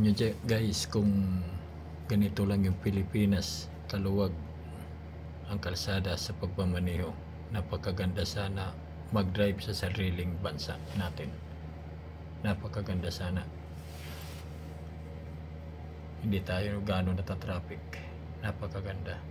nyo guys kung ganito lang yung Pilipinas, kaluwag ang kalsada sa pagmamaneho. Napakaganda sana mag-drive sa sariling bansa natin. Napakaganda sana. Hindi tayo gaano natatraffic. Napakaganda.